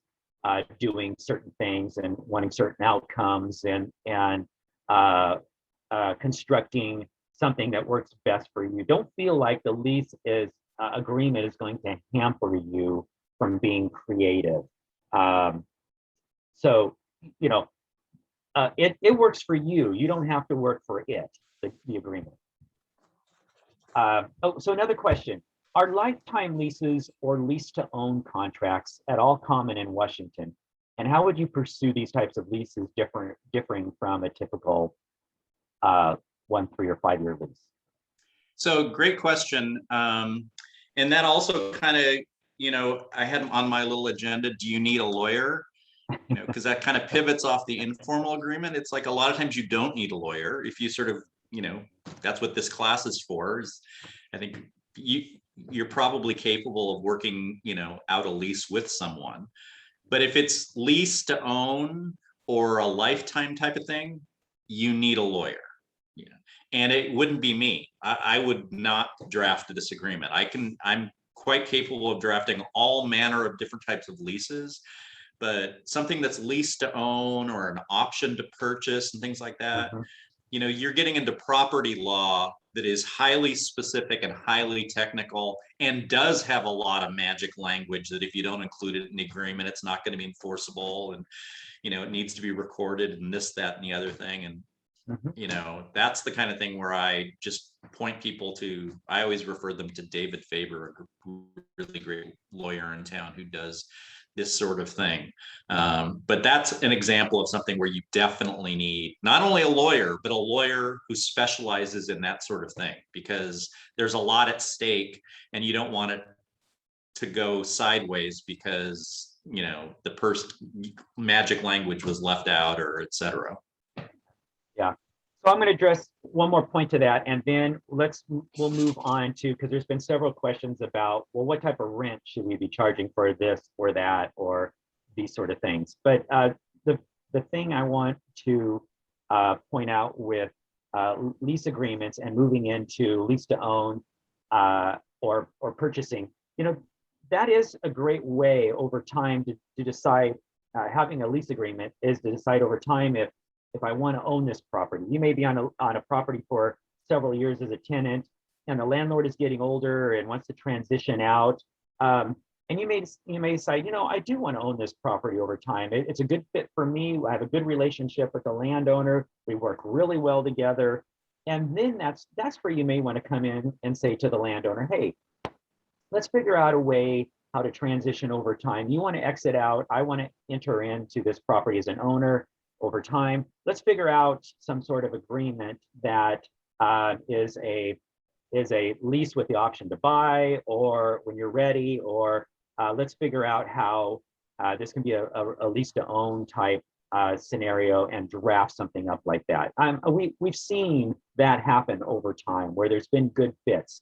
doing certain things and wanting certain outcomes, and constructing something that works best for you. Don't feel like the lease agreement is going to hamper you from being creative. So, you know, it works for you. You don't have to work for it, the agreement. So another question. Are lifetime leases or lease-to-own contracts at all common in Washington? And how would you pursue these types of leases differing from a typical 1, 3, or 5 year lease? So great question. And that also kind of, you know, I had on my little agenda, do you need a lawyer? You know, because that kind of pivots off the informal agreement. It's like a lot of times you don't need a lawyer if you sort of, you know, that's what this class is for. I think you're probably capable of working, you know, out a lease with someone. But if it's lease to own or a lifetime type of thing, you need a lawyer. You know, and it wouldn't be me. I would not draft a disagreement. I'm quite capable of drafting all manner of different types of leases, but something that's lease to own or an option to purchase and things like that, you know, you're getting into property law that is highly specific and highly technical and does have a lot of magic language that if you don't include it in the agreement, it's not going to be enforceable. And, you know, it needs to be recorded and this, that, and the other thing. And, you know, that's the kind of thing where I just point people to, I always refer them to David Faber, a really great lawyer in town who does this sort of thing. But that's an example of something where you definitely need not only a lawyer, but a lawyer who specializes in that sort of thing, because there's a lot at stake and you don't want it to go sideways because, you know, the magic language was left out or et cetera. Yeah. So I'm going to address one more point to that, and then we'll move on to, because there's been several questions about, well, what type of rent should we be charging for this or that or these sort of things. But the thing I want to point out with lease agreements and moving into lease to own or purchasing, that is a great way over time to decide. Having a lease agreement is to decide over time if I want to own this property. You may be on a property for several years as a tenant, and the landlord is getting older and wants to transition out. And you may decide, I do want to own this property over time. It's a good fit for me. I have a good relationship with the landowner. We work really well together. And then that's where you may want to come in and say to the landowner, hey, let's figure out a way how to transition over time. You want to exit out. I want to enter into this property as an owner over time. Let's figure out some sort of agreement that is a lease with the option to buy, or when you're ready, or let's figure out how this can be a lease to own type scenario and draft something up like that. We've seen that happen over time where there's been good fits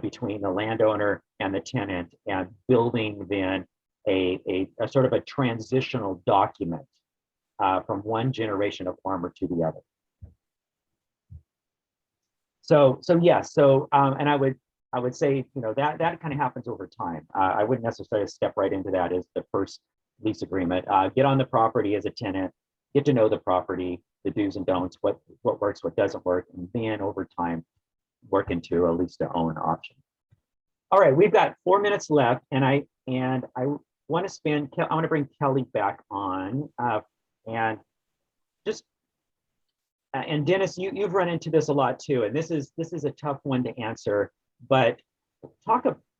between the landowner and the tenant, and building then a sort of a transitional document from one generation of farmer to the other. And I would say, that kind of happens over time. I wouldn't necessarily step right into that as the first lease agreement. Get on the property as a tenant, get to know the property, the do's and don'ts, what works, what doesn't work, and then over time work into a lease to own option. All right, we've got 4 minutes left, and I want to bring Kellie back on, and Denis, you've run into this a lot too, and this is a tough one to answer. But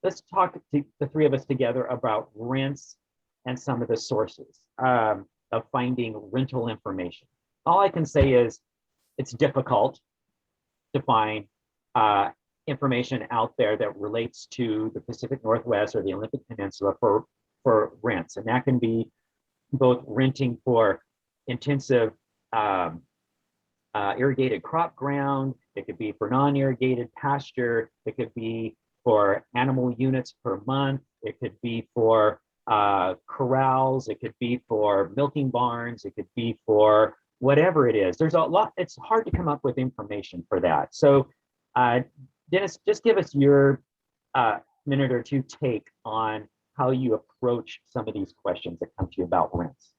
let's talk to the three of us together about rents and some of the sources of finding rental information. All I can say is it's difficult to find information out there that relates to the Pacific Northwest or the Olympic Peninsula for rents, and that can be both renting for intensive irrigated crop ground. It could be for non-irrigated pasture. It could be for animal units per month. It could be for corrals. It could be for milking barns. It could be for whatever it is. There's a lot. It's hard to come up with information for that. So Denis, just give us your minute or two take on how you approach some of these questions that come to you about rents.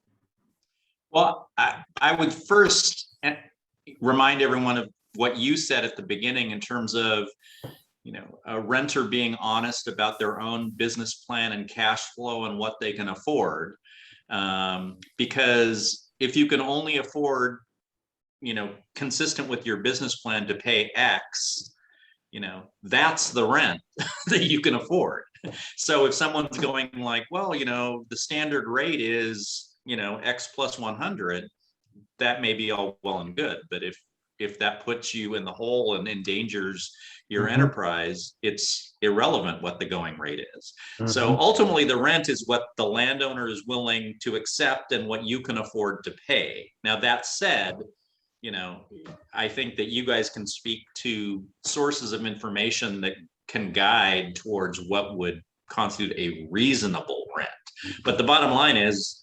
Well, I would first remind everyone of what you said at the beginning in terms of, a renter being honest about their own business plan and cash flow and what they can afford. Because if you can only afford, consistent with your business plan to pay X, that's the rent that you can afford. So if someone's going like, well, the standard rate is, X plus 100, that may be all well and good. But if that puts you in the hole and endangers your enterprise, it's irrelevant what the going rate is. So ultimately the rent is what the landowner is willing to accept and what you can afford to pay. Now, that said, I think that you guys can speak to sources of information that can guide towards what would constitute a reasonable rent. But the bottom line is,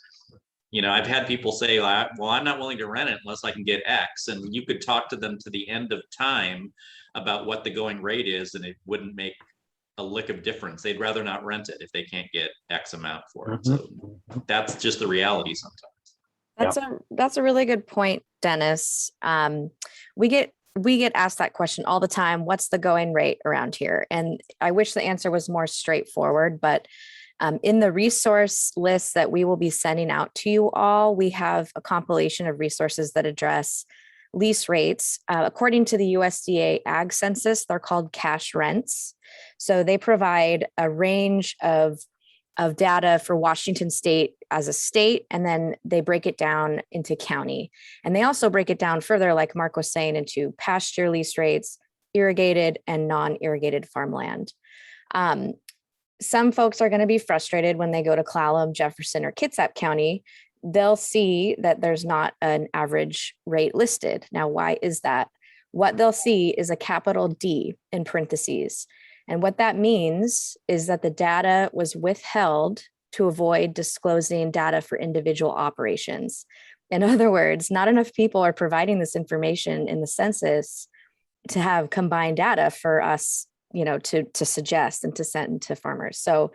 I've had people say, well, I'm not willing to rent it unless I can get X. And you could talk to them to the end of time about what the going rate is, and it wouldn't make a lick of difference. They'd rather not rent it if they can't get X amount for it. So that's just the reality sometimes. That's a really good point, Denis. We get asked that question all the time. What's the going rate around here? And I wish the answer was more straightforward, but in the resource list that we will be sending out to you all, we have a compilation of resources that address lease rates. According to the USDA Ag Census, they're called cash rents. So they provide a range of data for Washington State as a state, and then they break it down into county. And they also break it down further, like Mark was saying, into pasture lease rates, irrigated and non-irrigated farmland. Some folks are going to be frustrated when they go to Clallam, Jefferson, or Kitsap County they'll see that there's not an average rate listed. Now, why is that? What they'll see is a capital D in parentheses. And what that means is that the data was withheld to avoid disclosing data for individual operations. In other words, not enough people are providing this information in the census to have combined data for us, to suggest and to send to farmers. So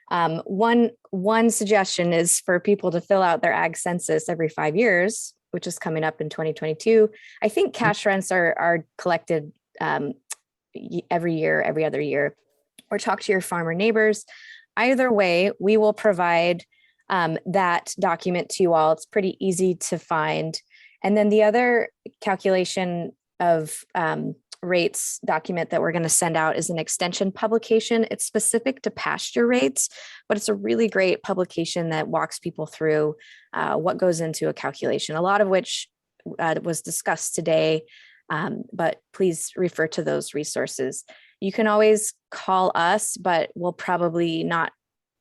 one suggestion is for people to fill out their ag census every 5 years, which is coming up in 2022. I think cash rents are collected every year, every other year, or talk to your farmer neighbors. Either way, we will provide that document to you all. It's pretty easy to find. And then the other calculation of rates document that we're going to send out is an extension publication. It's specific to pasture rates, but it's a really great publication that walks people through what goes into a calculation, a lot of which was discussed today, but please refer to those resources. You can always call us, but we'll probably not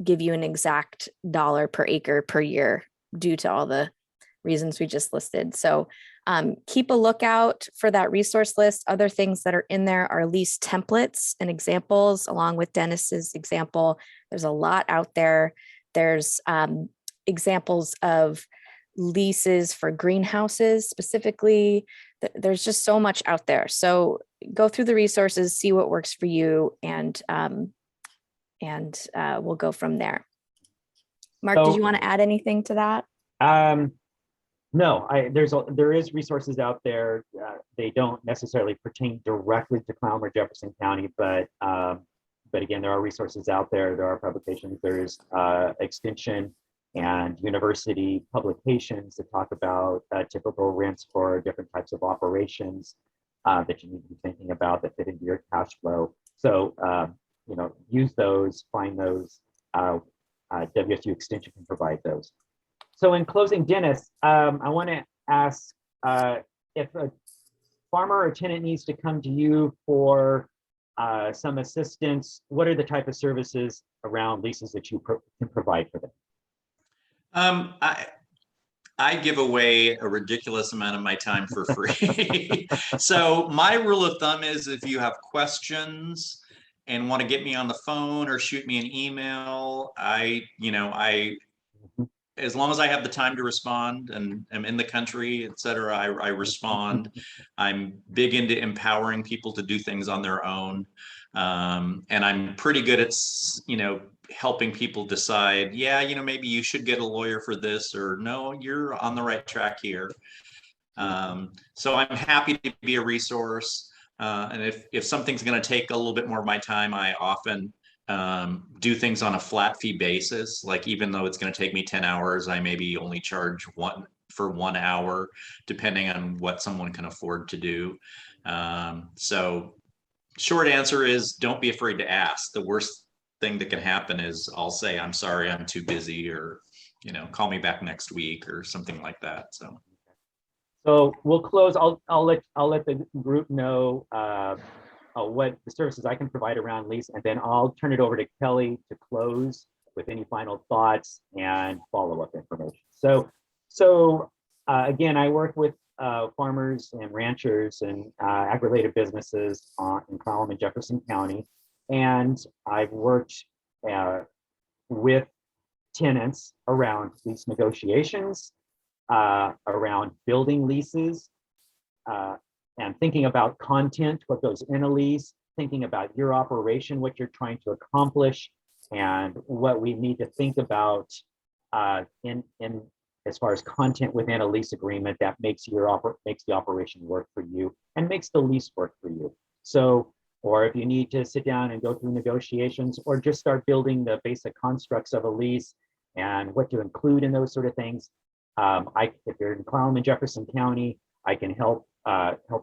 give you an exact dollar per acre per year due to all the reasons we just listed. So keep a lookout for that resource list. Other things that are in there are lease templates and examples, along with Denis's example. There's a lot out there. There's examples of leases for greenhouses specifically. There's just so much out there. So go through the resources, see what works for you, and we'll go from there. Mark, did you want to add anything to that? No, there is resources out there. They don't necessarily pertain directly to Clallam or Jefferson County, but again, there are resources out there. There are publications. There's extension and university publications that talk about typical rents for different types of operations that you need to be thinking about that fit into your cash flow. So use those, find those. WSU Extension can provide those. So in closing, Denis, I want to ask if a farmer or tenant needs to come to you for some assistance, what are the type of services around leases that you can provide for them? I give away a ridiculous amount of my time for free. So my rule of thumb is if you have questions and want to get me on the phone or shoot me an email, as long as I have the time to respond and I'm in the country, et cetera, I respond. I'm big into empowering people to do things on their own. And I'm pretty good at, helping people decide, maybe you should get a lawyer for this, or no, you're on the right track here. So I'm happy to be a resource. And if something's going to take a little bit more of my time, I often do things on a flat fee basis. Like, even though it's going to take me 10 hours, I maybe only charge for 1 hour, depending on what someone can afford to do. So short answer is, don't be afraid to ask. The worst thing that can happen is I'll say, I'm sorry, I'm too busy, or, call me back next week or something like that. So we'll close. I'll let the group know what the services I can provide around lease, and then I'll turn it over to Kellie to close with any final thoughts and follow-up information. So again, I work with farmers and ranchers and ag-related businesses in Clallam and Jefferson County, and I've worked with tenants around lease negotiations, around building leases, and thinking about content, what goes in a lease, thinking about your operation, what you're trying to accomplish, and what we need to think about in as far as content within a lease agreement that makes the operation work for you and makes the lease work for you. So, or if you need to sit down and go through negotiations, or just start building the basic constructs of a lease and what to include in those sort of things, if you're in Clallam and Jefferson County, I can help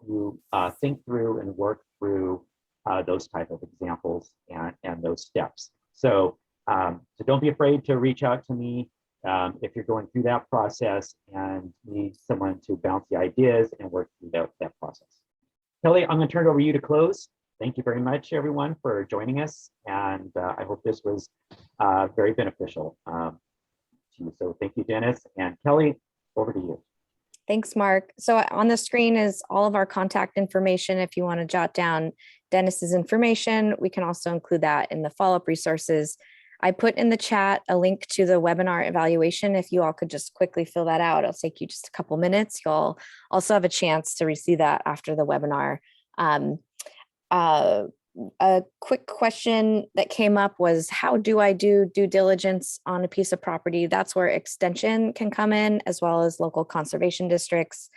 you think through and work through those type of examples and those steps. So don't be afraid to reach out to me if you're going through that process and need someone to bounce the ideas and work through that process. Kellie, I'm going to turn it over to you to close. Thank you very much, everyone, for joining us, and I hope this was very beneficial to to you. So thank you, Dennis. And Kellie, over to you. Thanks, Mark. So on the screen is all of our contact information. If you want to jot down Dennis's information, we can also include that in the follow-up resources. I put in the chat a link to the webinar evaluation. If you all could just quickly fill that out, it'll take you just a couple minutes. You'll also have a chance to receive that after the webinar. A quick question that came up was, how do I do due diligence on a piece of property? That's where extension can come in, as well as local conservation districts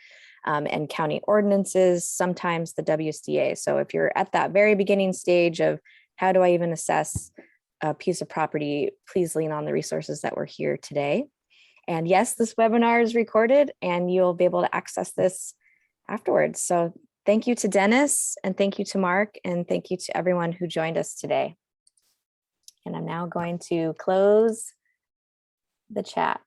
and county ordinances, sometimes the WSDA. So if you're at that very beginning stage of how do I even assess a piece of property, please lean on the resources that were here today. And yes, this webinar is recorded and you'll be able to access this afterwards. So thank you to Dennis, and thank you to Mark, and thank you to everyone who joined us today. And I'm now going to close the chat.